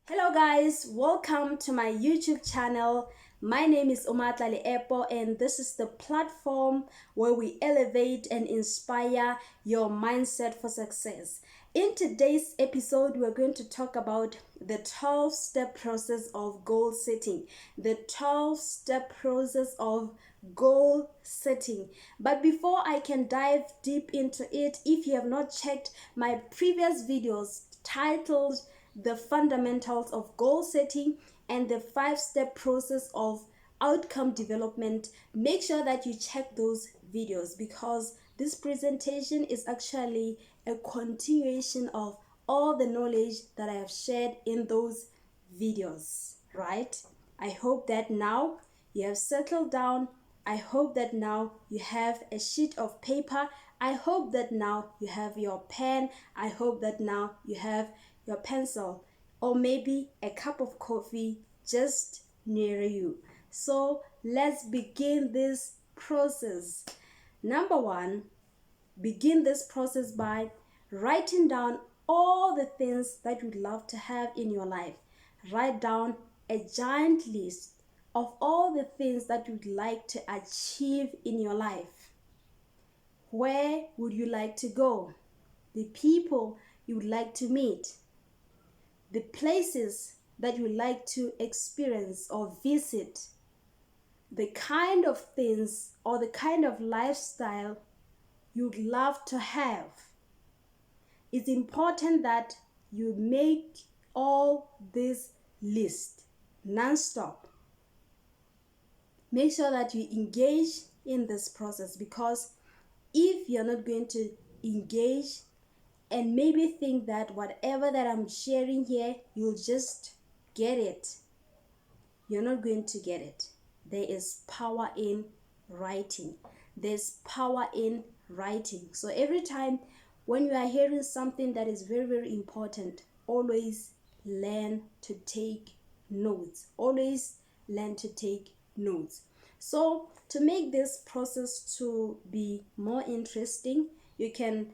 Hello guys, welcome to my YouTube channel. My name is Omatlali Epo and this is the platform where we elevate and inspire your mindset for success. In today's episode, we're going to talk about the 12-step process of goal setting. The 12-step process of goal setting. But before I can dive deep into it, if you have not checked my previous videos titled the fundamentals of goal setting and the 5-step process of outcome development, make sure that you check those videos because this presentation is actually a continuation of all the knowledge that I have shared in those videos, right? I hope that now you have settled down. I hope that now you have a sheet of paper. I hope that now you have your pen. I hope that now you have your pencil or maybe a cup of coffee just near you. So let's begin this process. Number one, begin this process by writing down all the things that you'd love to have in your life. Write down a giant list of all the things that you'd like to achieve in your life. Where would you like to go? The people you would like to meet, the places that you like to experience or visit, the kind of things or the kind of lifestyle you'd love to have. It's important that you make all this list non-stop. Make sure that you engage in this process, because if you're not going to engage and maybe think that whatever that I'm sharing here, you'll just get it, you're not going to get it. There is power in writing. There's power in writing. So every time when you are hearing something that is very, very important, always learn to take notes. Always learn to take notes. So to make this process to be more interesting, you can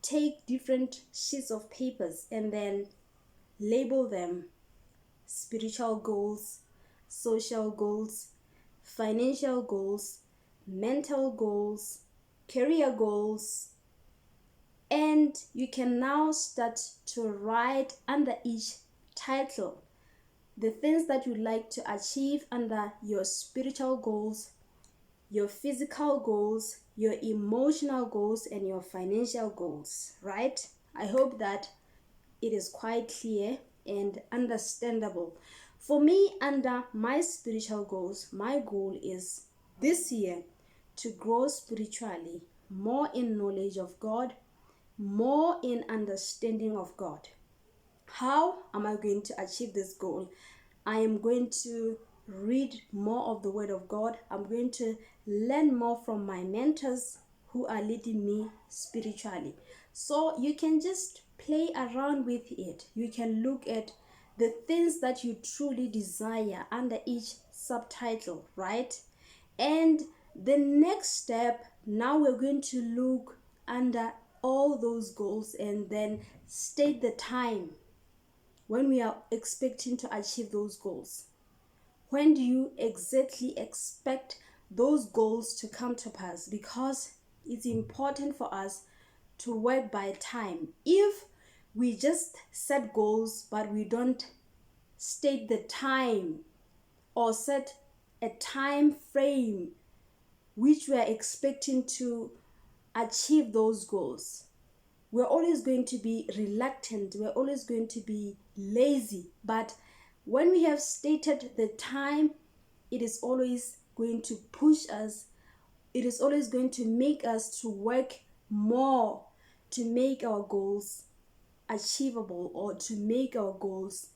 take different sheets of papers and then label them: spiritual goals, social goals, financial goals, mental goals, career goals. And you can now start to write under each title the things that you'd like to achieve under your spiritual goals, your physical goals, your emotional goals, and your financial goals, right? I hope that it is quite clear and understandable. For me, under my spiritual goals, my goal is this year to grow spiritually, more in knowledge of God, more in understanding of God. How am I going to achieve this goal? I am going to read more of the Word of God. I'm going to learn more from my mentors who are leading me spiritually. So you can just play around with it. You can look at the things that you truly desire under each subtitle, right? And the next step, now we're going to look under all those goals and then state the time when we are expecting to achieve those goals. When do you exactly expect those goals to come to pass? Because it's important for us to work by time. If we just set goals but we don't state the time or set a time frame which we are expecting to achieve those goals, we're always going to be reluctant, we're always going to be lazy. But when we have stated the time, it is always going to push us, it is always going to make us to work more to make our goals achievable, or to make our goals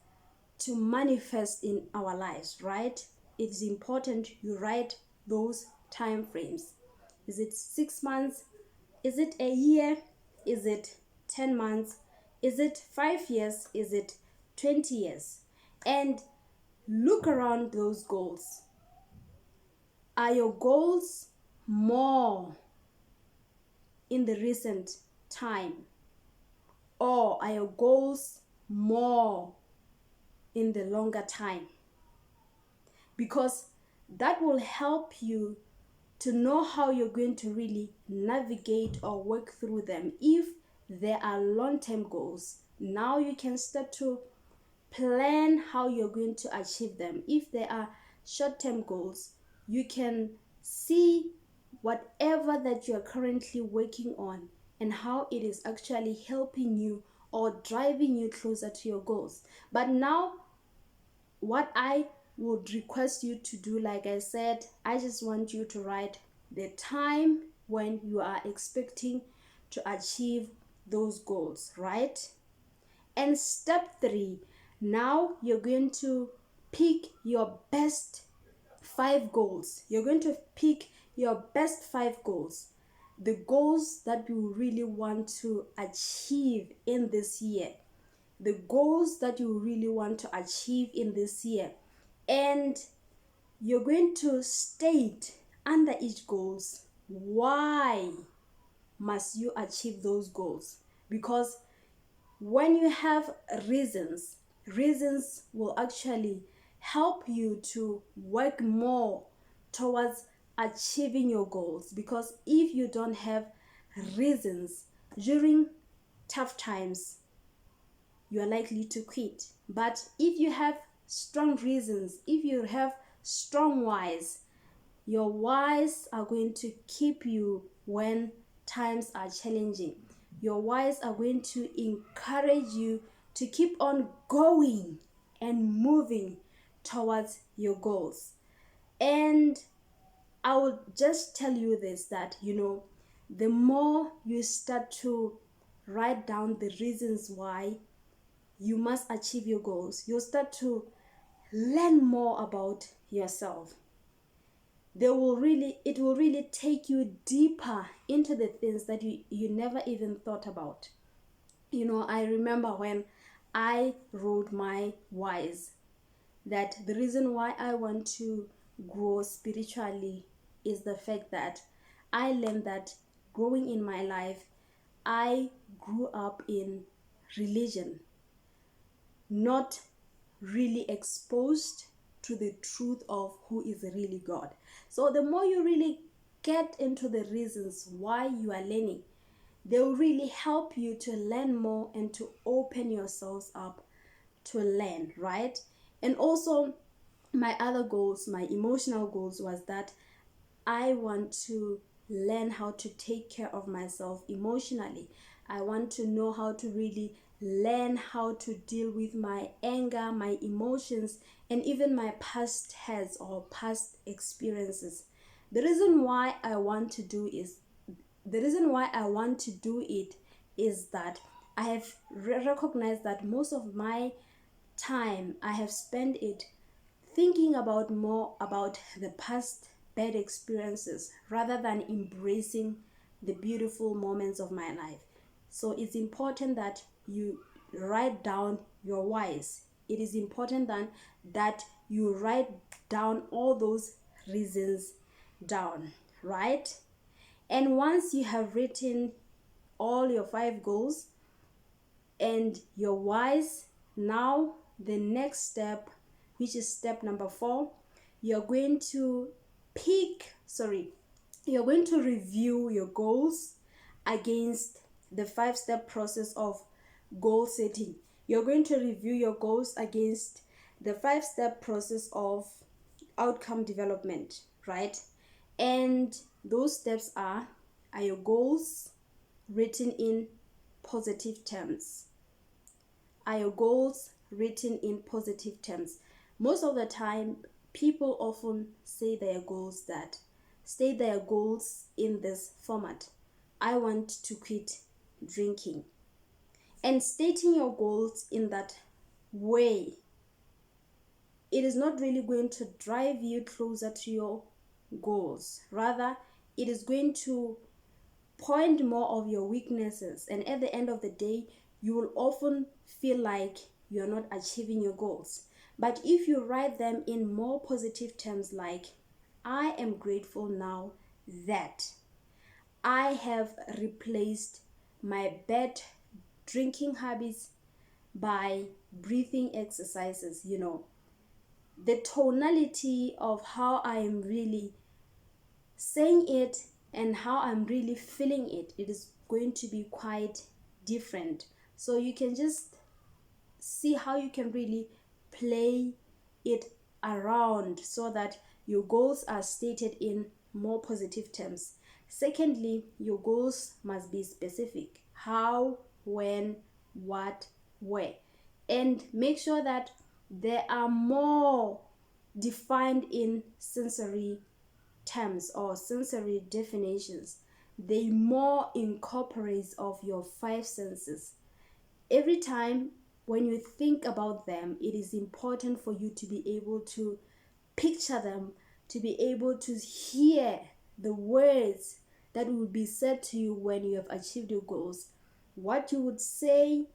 to manifest in our lives, right? It is important you write those time frames. Is it 6 months? Is it a year? Is it 10 months? Is it 5 years? Is it 20 years? And look around those goals. Are your goals more in the recent time? Or are your goals more in the longer time, because that will help you to know how you're going to really navigate or work through them. If there are long-term goals, now you can start to plan how you're going to achieve them. If there are short-term goals, you can see whatever that you're currently working on and how it is actually helping you or driving you closer to your goals. But now, what I would request you to do, like I said, I just want you to write the time when you are expecting to achieve those goals, right? And step 3, now you're going to pick your best 5 goals. You're going to pick your best 5 goals, the goals that you really want to achieve in this year, the goals that you really want to achieve in this year. And you're going to state under each goals why must you achieve those goals. Because when you have reasons will actually help you to work more towards achieving your goals. Because if you don't have reasons during tough times, you are likely to quit. But if you have strong reasons, if you have strong whys, your whys are going to keep you when times are challenging. Your whys are going to encourage you to keep on going and moving towards your goals. And I will just tell you this, that the more you start to write down the reasons why you must achieve your goals, you'll start to learn more about yourself. It will really take you deeper into the things that you never even thought about. I remember when I wrote my whys, that the reason why I want to grow spiritually is the fact that I learned that growing in my life, I grew up in religion, not really exposed to the truth of who is really God. So the more you really get into the reasons why you are learning, they will really help you to learn more and to open yourselves up to learn, right? And also, my other goals, my emotional goals, was that I want to learn how to take care of myself emotionally. I want to know how to really learn how to deal with my anger, my emotions, and even my past hurts or past experiences. The reason why I want to do it is that I have recognized that most of my time I have spent it thinking more about the past bad experiences rather than embracing the beautiful moments of my life. So it's important that you write down your whys. It is important that you write down all those reasons down, right? And once you have written all your 5 goals and your whys, now the next step, which is step number 4, you're going to review your goals against the 5-step process of goal setting. You're going to review your goals against the 5-step process of outcome development, right? And those steps are your goals written in positive terms? Are your goals written in positive terms? Most of the time, people often state their goals in this format: I want to quit drinking. And stating your goals in that way, it is not really going to drive you closer to your goals. Rather, it is going to point more of your weaknesses, and at the end of the day, you will often feel like you're not achieving your goals. But if you write them in more positive terms, like, I am grateful now that I have replaced my bad drinking habits by breathing exercises, the tonality of how I am really saying it and how I'm really feeling it, it is going to be quite different. So you can just see how you can really play it around so that your goals are stated in more positive terms. Secondly, your goals must be specific: how, when, what, where, and make sure that they are more defined in sensory terms or sensory definitions. They more incorporates of your five senses. Every time when you think about them, it is important for you to be able to picture them, to be able to hear the words that will be said to you when you have achieved your goals. What you would say,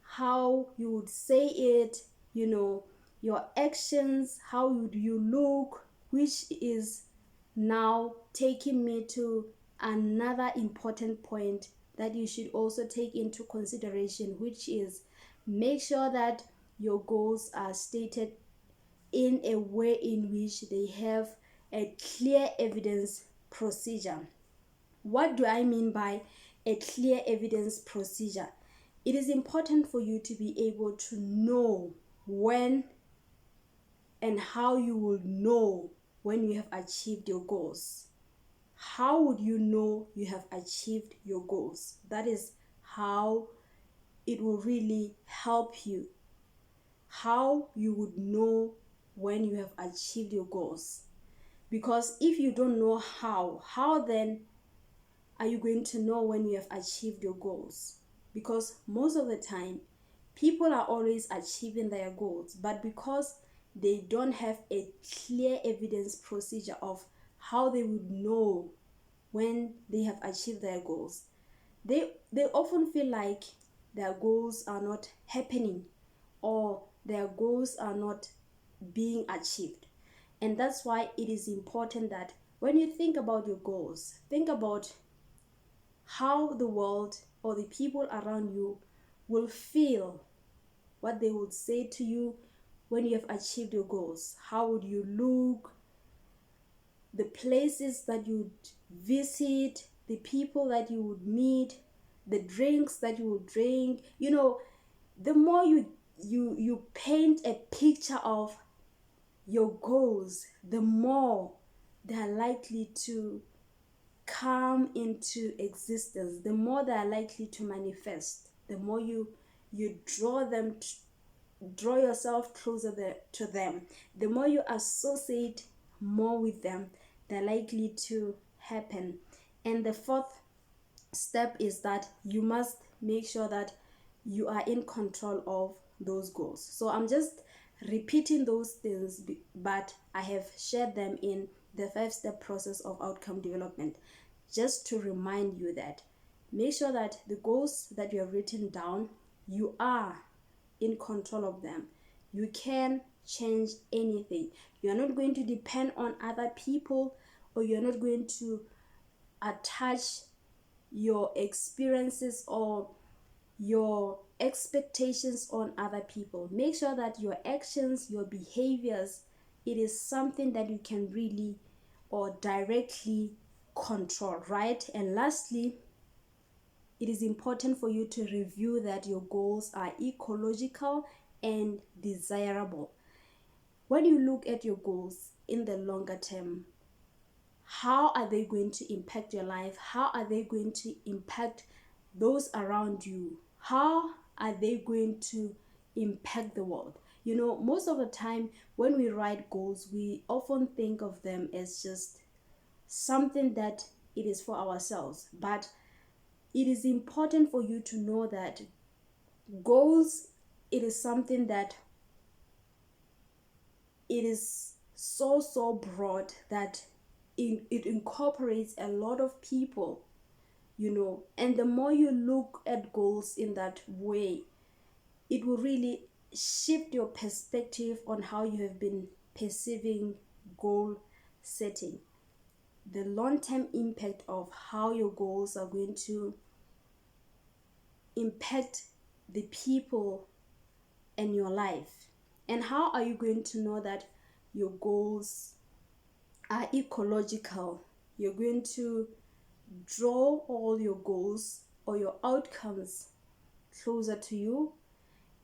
how you would say it, your actions, how would you look, which is now taking me to another important point that you should also take into consideration, which is make sure that your goals are stated in a way in which they have a clear evidence procedure. What do I mean by a clear evidence procedure? It is important for you to be able to know when and how you will know when you have achieved your goals. How would you know you have achieved your goals? That is how it will really help you. How you would know when you have achieved your goals. Because if you don't know how then are you going to know when you have achieved your goals? Because most of the time, people are always achieving their goals, but because they don't have a clear evidence procedure of how they would know when they have achieved their goals, they often feel like their goals are not happening or their goals are not being achieved. And that's why it is important that when you think about your goals, think about how the world or the people around you will feel, what they would say to you when you have achieved your goals. How would you look, the places that you would visit, the people that you would meet, the drinks that you would drink. The more you paint a picture of your goals, the more they are likely to come into existence, the more they are likely to manifest, the more you draw yourself closer to them, the more you associate more with them, they're likely to happen. And the fourth step is that you must make sure that you are in control of those goals. So I'm just repeating those things, but I have shared them in the 5-step process of outcome development, just to remind you that make sure that the goals that you have written down, you are in control of them. You can change anything. You are not going to depend on other people, or you're not going to attach your experiences or your expectations on other people. Make sure that your actions, your behaviors, it is something that you can really or directly control, right? And lastly, it is important for you to review that your goals are ecological and desirable. When you look at your goals in the longer term, how are they going to impact your life? How are they going to impact those around you? How are they going to impact the world? Most of the time when we write goals, we often think of them as just something that it is for ourselves. But it is important for you to know that goals, it is something that it is so broad that it incorporates a lot of people, and the more you look at goals in that way, it will really shift your perspective on how you have been perceiving goal setting. The long-term impact of how your goals are going to impact the people and your life. And how are you going to know that your goals are ecological? You're going to draw all your goals or your outcomes closer to you,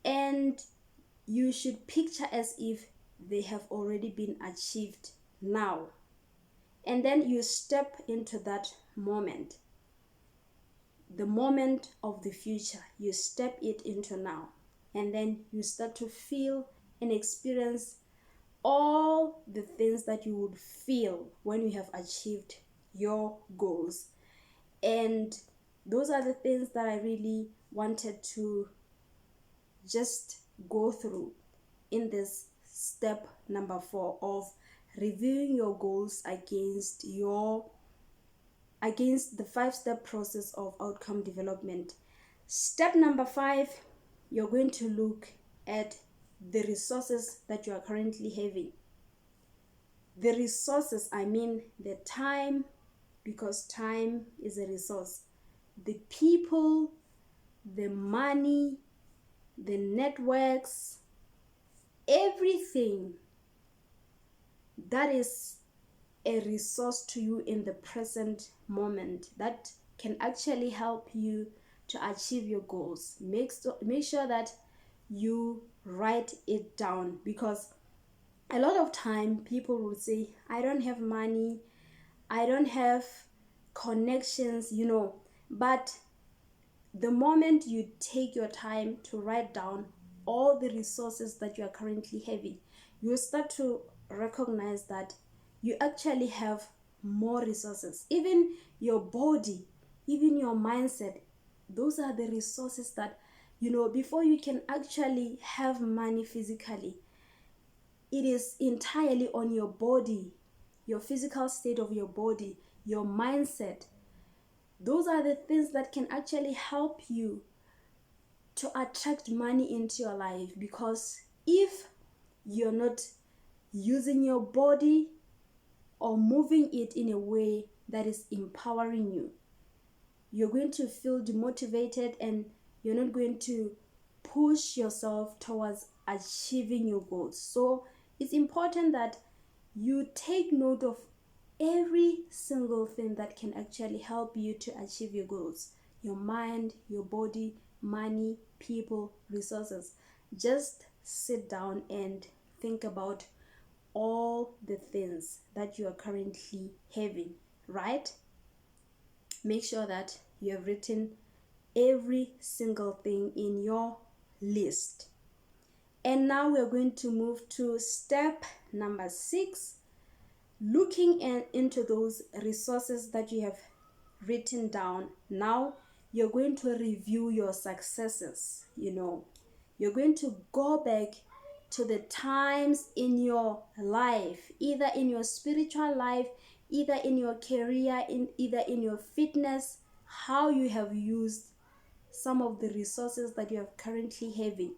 and you should picture as if they have already been achieved now. And then you step into that moment, the moment of the future. You step it into now, and then you start to feel and experience all the things that you would feel when you have achieved your goals. And those are the things that I really wanted to just go through in this step number 4 of reviewing your goals against the 5-step process of outcome development. Step number 5, you're going to look at the resources that you are currently having. The resources, I mean the time, because time is a resource. The people, the money, the networks, everything that is a resource to you in the present moment that can actually help you to achieve your goals. Make sure that you write it down, because a lot of time people will say, I don't have money, I don't have connections, but the moment you take your time to write down all the resources that you are currently having, you start to recognize that you actually have more resources. Even your body, even your mindset, those are the resources that, before you can actually have money physically, it is entirely on your body, your physical state of your body, your mindset. Those are the things that can actually help you to attract money into your life. Because if you're not using your body or moving it in a way that is empowering you, you're going to feel demotivated and you're not going to push yourself towards achieving your goals. So it's important that you take note of every single thing that can actually help you to achieve your goals. Your mind, your body, money, people, resources. Just sit down and think about all the things that you are currently having, right? Make sure that you have written every single thing in your list. And now we're going to move to step number 6, looking into those resources that you have written down. Now you're going to review your successes. You're going to go back to the times in your life, either in your spiritual life, either in your career, either in your fitness, how you have used some of the resources that you have currently having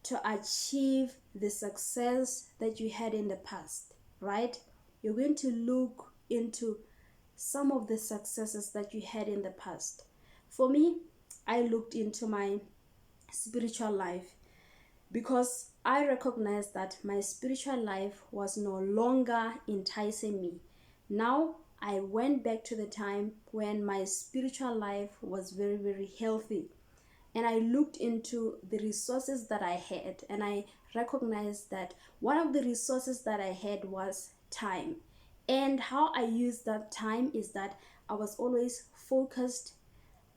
to achieve the success that you had in the past, right? You're going to look into some of the successes that you had in the past. For me, I looked into my spiritual life because I recognized that my spiritual life was no longer enticing me. Now I went back to the time when my spiritual life was very, very healthy. And I looked into the resources that I had, and I recognized that one of the resources that I had was time. And how I used that time is that I was always focused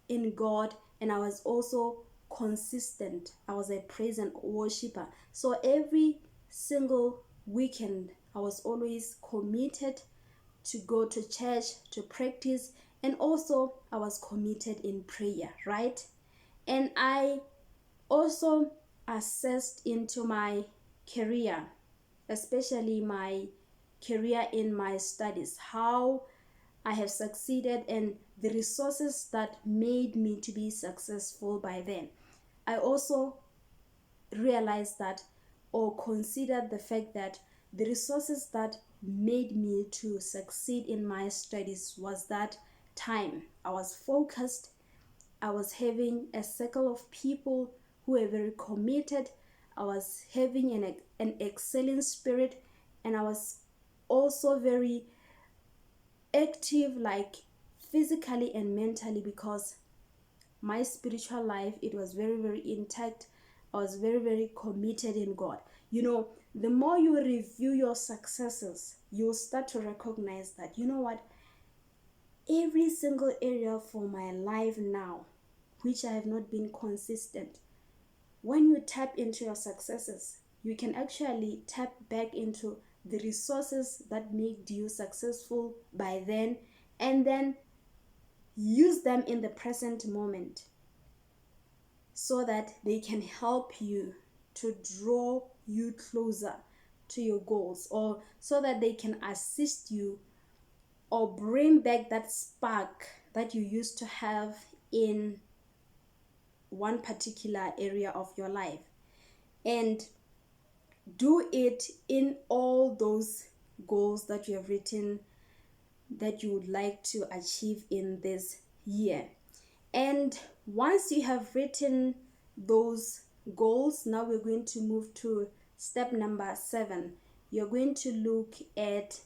in God, and I was also consistent. I was a praise and worshiper. So every single weekend, I was always committed to go to church, to practice, and also I was committed in prayer, right? And I also assessed into my career, especially my career in my studies, how I have succeeded and the resources that made me to be successful by then. I also realized that, or considered the fact that the resources that made me to succeed in my studies was that time. I was focused. I was having a circle of people who were very committed. I was having an excelling spirit, and I was also very active, like physically and mentally, because my spiritual life, it was very, very intact. I was very, very committed in God. The more you review your successes, you'll start to recognize that, you know what, every single area for my life now, which I have not been consistent, when you tap into your successes, you can actually tap back into the resources that made you successful by then, and then use them in the present moment so that they can help you to draw you closer to your goals, or so that they can assist you or bring back that spark that you used to have in one particular area of your life. And do it in all those goals that you have written that you would like to achieve in this year. And once you have written those goals, now we're going to move to step number 7. You're going to look at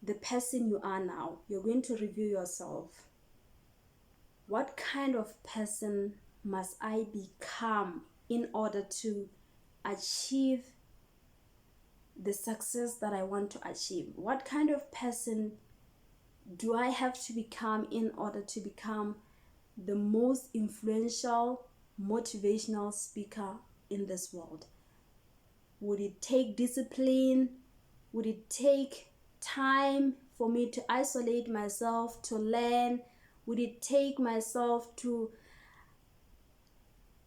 the person you are now. You're going to review yourself. What kind of person must I become in order to achieve the success that I want to achieve? What kind of person do I have to become in order to become the most influential, motivational speaker in this world? Would it take discipline? Would it take time for me to isolate myself, to learn? Would it take myself to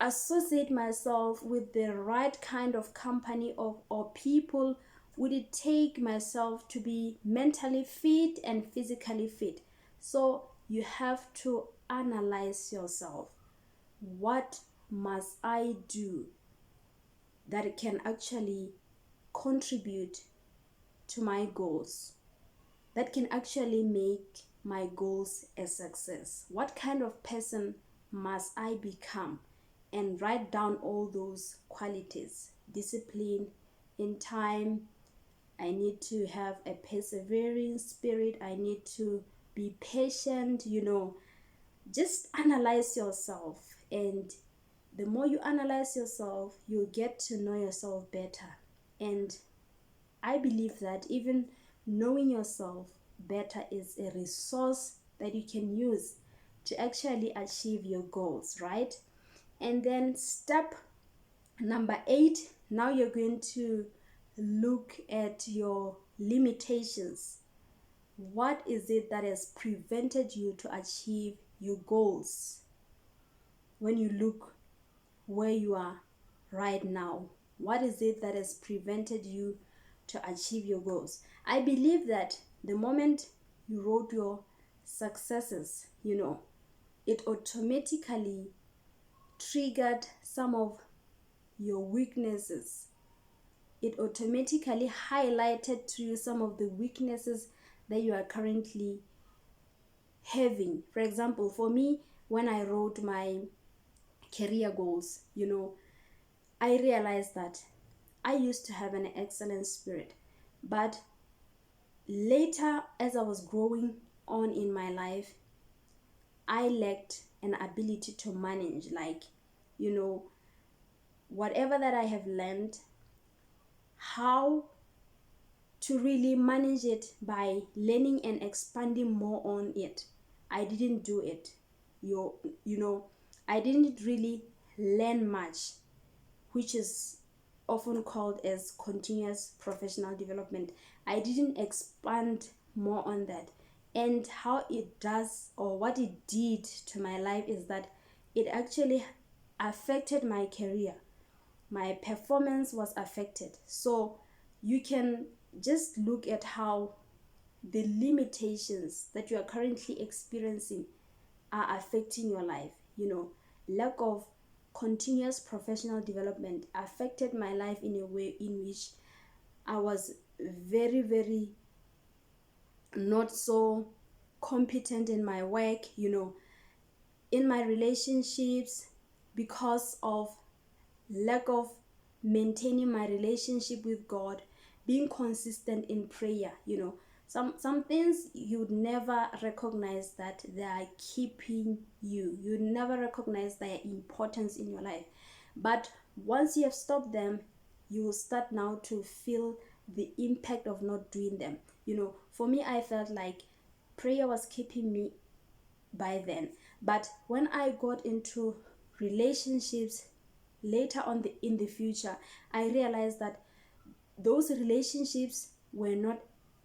associate myself with the right kind of company or people? Would it take myself to be mentally fit and physically fit? So you have to analyze yourself. What must I do that can actually contribute to my goals, that can actually make my goals a success? What kind of person must I become? And write down all those qualities. Discipline in time. I need to have a persevering spirit. I need to be patient. Just analyze yourself. And the more you analyze yourself, you'll get to know yourself better. And I believe that even knowing yourself better is a resource that you can use to actually achieve your goals, right? And then step number 8, now you're going to look at your limitations. What is it that has prevented you to achieve your goals? When you look where you are right now, what is it that has prevented you to achieve your goals? I believe that the moment you wrote your successes, it automatically triggered some of your weaknesses. It automatically highlighted to you some of the weaknesses that you are currently having. For example, for me, when I wrote my career goals, I realized that I used to have an excellent spirit, but later, as I was growing on in my life, I lacked an ability to manage, whatever that I have learned, how to really manage it by learning and expanding more on it. I didn't do it. I didn't really learn much, which is often called as continuous professional development. I didn't expand more on that. And how it does, or what it did to my life, is that it actually affected my career. My performance was affected. So you can just look at how the limitations that you are currently experiencing are affecting your life. Lack of continuous professional development affected my life in a way in which I was very, very not so competent in my work, in my relationships. because of lack of maintaining my relationship with God, being consistent in prayer. Some things you'd never recognize that they are keeping you. You never recognize their importance in your life. But once you have stopped them, you will start now to feel the impact of not doing them. For me, I felt like prayer was keeping me by then. But when I got into relationships later on in the future, I realized that those relationships were not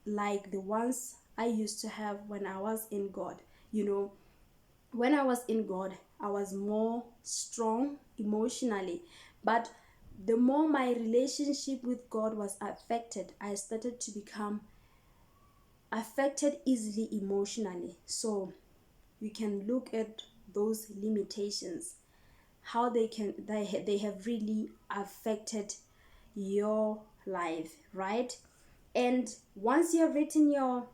like the ones I used to have when I was in God. When I was in God, I was more strong emotionally. But the more my relationship with God was affected, I started to become affected easily emotionally. So you can look at those limitations, how they have really affected your life, right? And once you have written your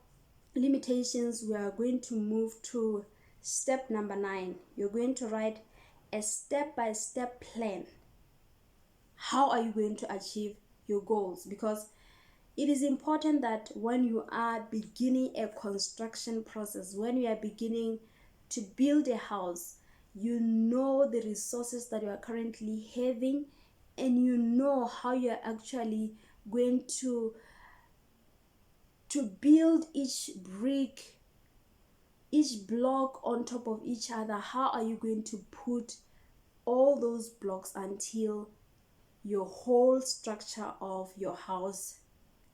limitations, we are going to move to step number 9. You're going to write a step-by-step plan. How are you going to achieve your goals? Because it is important that when you are beginning a construction process, when you are beginning to build a house, you know the resources that you are currently having, and you know how you are actually going to build each brick, each block on top of each other. How are you going to put all those blocks until your whole structure of your house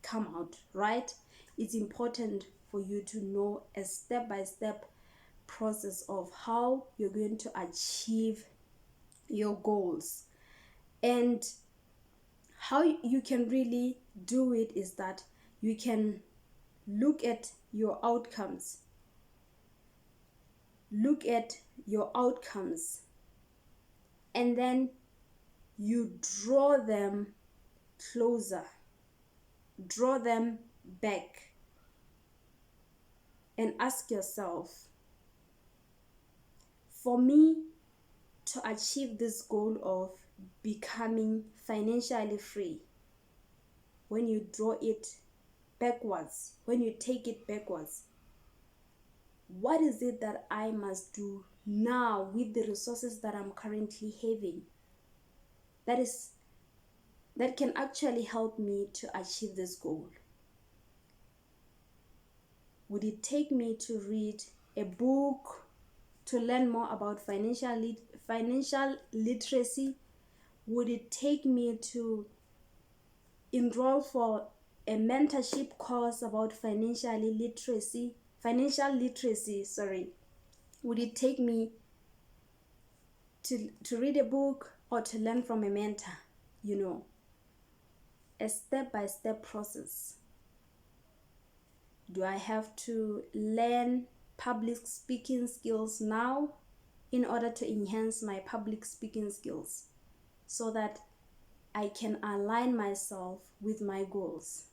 come out, right? It's important for you to know a step-by-step process of how you're going to achieve your goals. And how you can really do it is that you can look at your outcomes. Look at your outcomes, and then you draw them closer, draw them back, and ask yourself, for me to achieve this goal of becoming financially free, when you draw it backwards, when you take it backwards, what is it that I must do now with the resources that I'm currently having that can actually help me to achieve this goal? Would it take me to read a book to learn more about financial literacy? Would it take me to enroll for a mentorship course about financial literacy? Would it take me to read a book or to learn from a mentor? A step-by-step process. Do I have to learn public speaking skills now in order to enhance my public speaking skills so that I can align myself with my goals?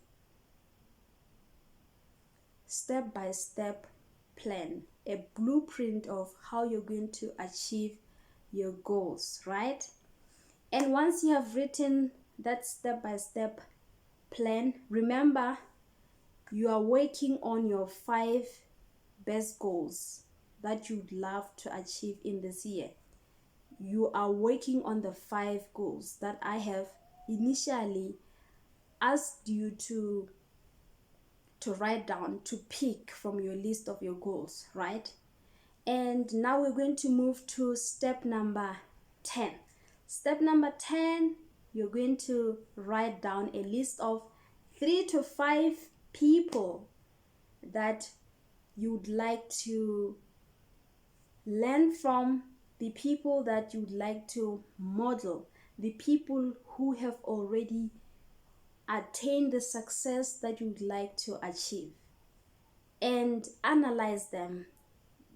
Step-by-step plan, a blueprint of how you're going to achieve your goals, right? And once you have written that step-by-step plan, remember, you are working on your 5 best goals that you'd love to achieve in this year. You are working on the 5 goals that I have initially asked you to write down, to pick from your list of your goals, right? And now we're going to move to step number 10. Step number 10, you're going to write down a list of 3 to 5 people that you'd like to learn from, the people that you'd like to model, the people who have already attained the success that you'd like to achieve, and analyze them,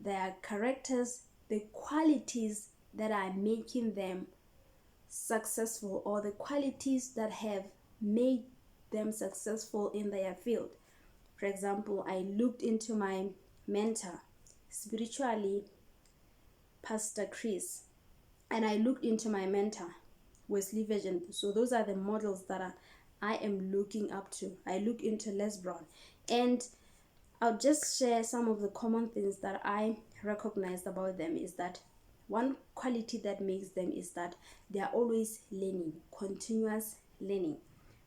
their characters, the qualities that are making them successful, or the qualities that have made them successful in their field. For example, I looked into my mentor spiritually, Pastor Chris. and I looked into my mentor, Wesley Virgin. So those are the models that I am looking up to. I look into Les Brown, and I'll just share some of the common things that I recognized about them. Is that one quality that makes them is that they are always learning, continuous learning.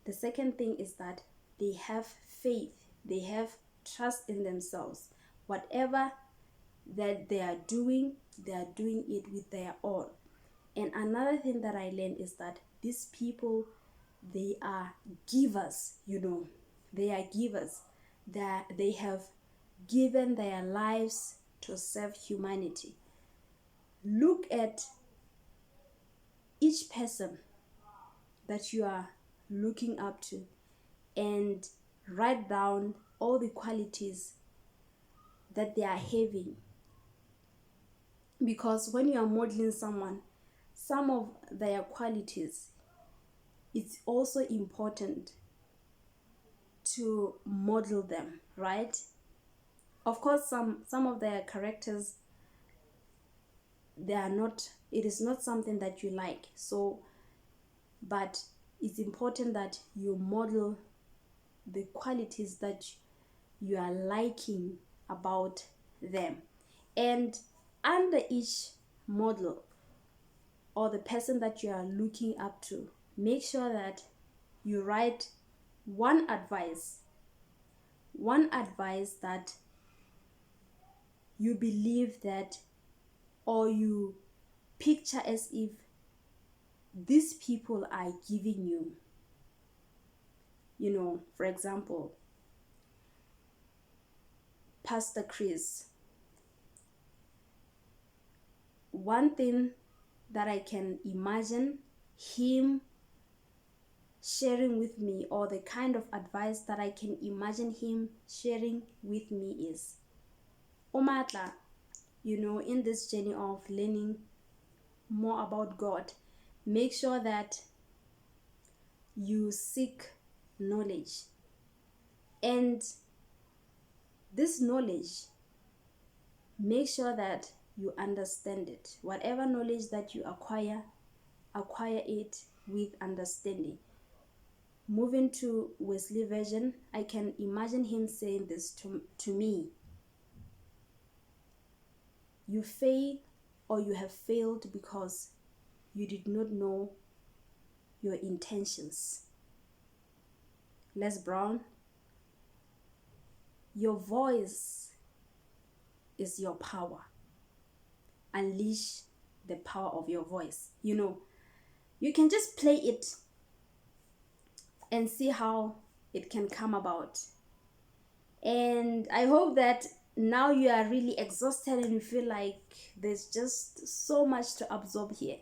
The second thing is that they have faith, they have trust in themselves. Whatever that they are doing it with their all. And another thing that I learned is that these people, they are givers, they are givers, that they have given their lives to serve humanity. Look at each person that you are looking up to and write down all the qualities that they are having. Because when you are modeling someone, some of their qualities, it's also important to model them, right? Of course, some of their characters, it is not something that you like. So, but it's important that you model the qualities that you are liking about them. And under each model or the person that you are looking up to, make sure that you write one advice that you believe that, or you picture as if these people are giving you. For example, Pastor Chris. One thing that I can imagine him sharing with me, or the kind of advice that I can imagine him sharing with me is, Omatla, in this journey of learning more about God, make sure that you seek knowledge. And this knowledge, make sure that you understand it. Whatever knowledge that you acquire it with understanding. Moving to Wesley Virgin, I can imagine him saying this to me. You fail, or you have failed because you did not know your intentions. Les Brown, your voice is your power. Unleash the power of your voice. You can just play it and see how it can come about. And I hope that now you are really exhausted and you feel like there's just so much to absorb here.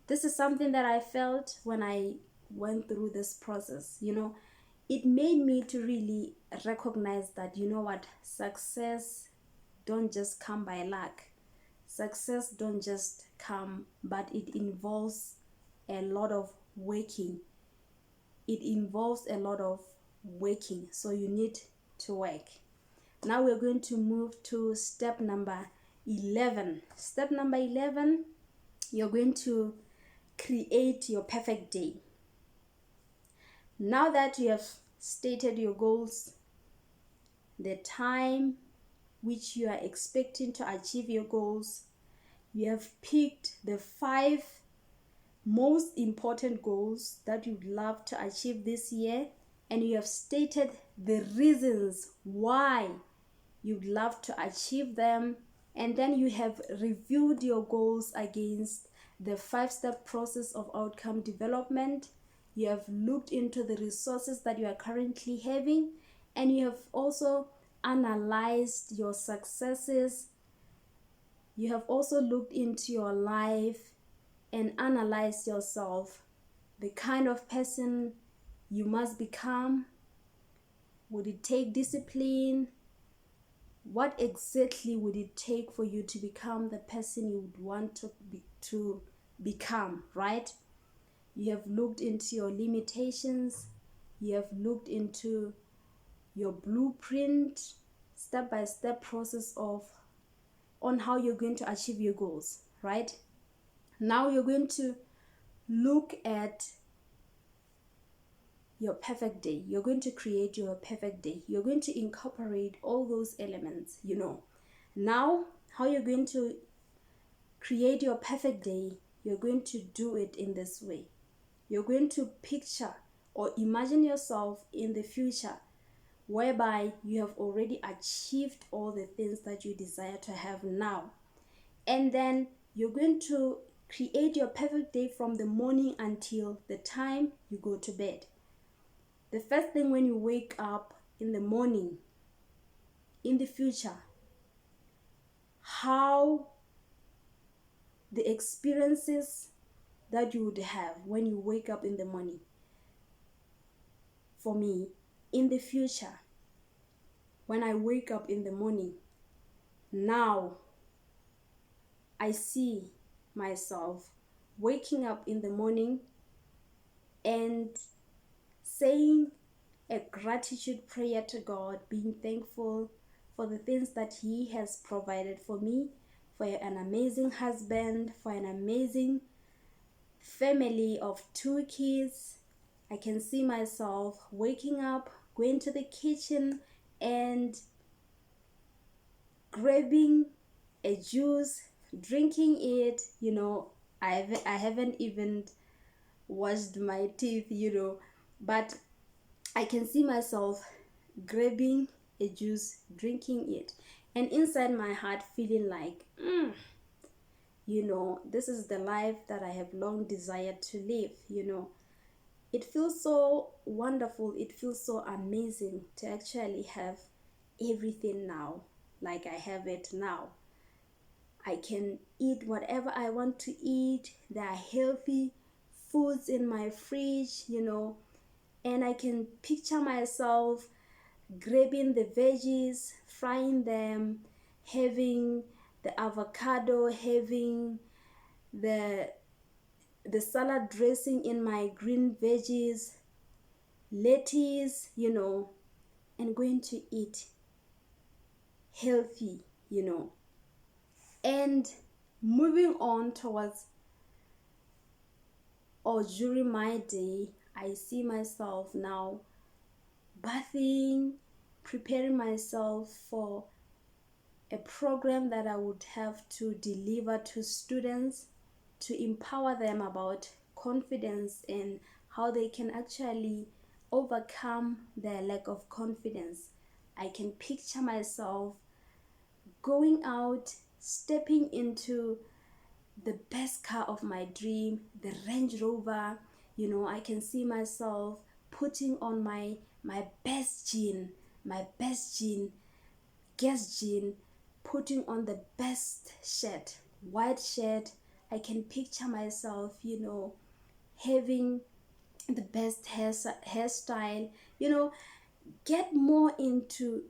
This is something that I felt when I went through this process. It made me to really recognize that, success don't just come by luck. Success don't just come, but it involves a lot of working. So you need to work. Now we're going to move to step number 11. Step number 11, you're going to create your perfect day. Now that you have stated your goals, the time which you are expecting to achieve your goals, you have picked the 5 most important goals that you'd love to achieve this year, and you have stated the reasons why you'd love to achieve them, and then you have reviewed your goals against the 5-step process of outcome development. You have looked into the resources that you are currently having, and you have also analyzed your successes. You have also looked into your life and analyzed yourself, the kind of person you must become. Would it take discipline? What exactly would it take for you to become the person you would want to become, right? You have looked into your limitations. You have looked into your blueprint, step-by-step process on how you're going to achieve your goals, right? Now you're going to look at your perfect day. You're going to create your perfect day. You're going to incorporate all those elements, Now, how you're going to create your perfect day, you're going to do it in this way. You're going to picture or imagine yourself in the future whereby you have already achieved all the things that you desire to have now. And then you're going to create your perfect day from the morning until the time you go to bed. The first thing when you wake up in the morning, in the future, how the experiences that you would have when you wake up in the morning. For me, in the future, when I wake up in the morning, now I see myself waking up in the morning and saying a gratitude prayer to God, being thankful for the things that He has provided for me, for an amazing husband, for an amazing family of 2 kids. I can see myself waking up, going to the kitchen and grabbing a juice, drinking it. I haven't even washed my teeth, but I can see myself grabbing a juice, drinking it, and inside my heart feeling like, this is the life that I have long desired to live. It feels so wonderful. It feels so amazing to actually have everything now, like I have it now. I can eat whatever I want to eat. There are healthy foods in my fridge, and I can picture myself grabbing the veggies, frying them, having the avocado, having the salad dressing in my green veggies, lettuce, and going to eat healthy, and moving on towards or during my day, I see myself now bathing, preparing myself for a program that I would have to deliver to students to empower them about confidence and how they can actually overcome their lack of confidence. I can picture myself going out, stepping into the best car of my dream, the Range Rover. I can see myself putting on my best jean, Guess jean, putting on the best shirt, white shirt. I can picture myself, having the best hairstyle, get more into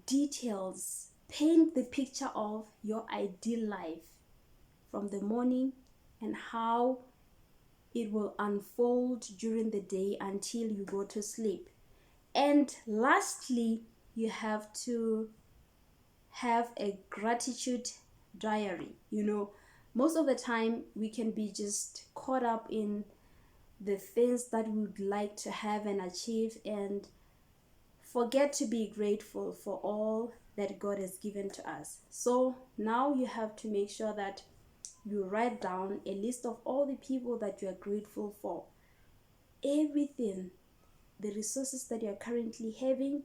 details. Paint the picture of your ideal life from the morning and how it will unfold during the day until you go to sleep. And lastly, you have to have a gratitude diary. Most of the time we can be just caught up in the things that we would like to have and achieve and forget to be grateful for all that God has given to us. So now you have to make sure that you write down a list of all the people that you are grateful for, everything, the resources that you are currently having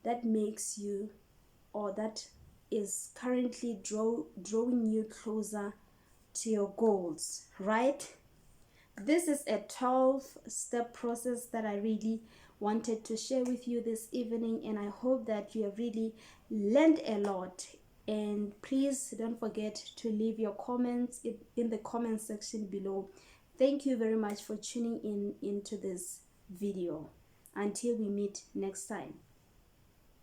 that makes you, or that is currently drawing you closer to your goals, right? This is a 12-step process that I really wanted to share with you this evening, and I hope that you have really learned a lot. And please don't forget to leave your comments in the comment section below. Thank you very much for tuning into this video. Until we meet next time.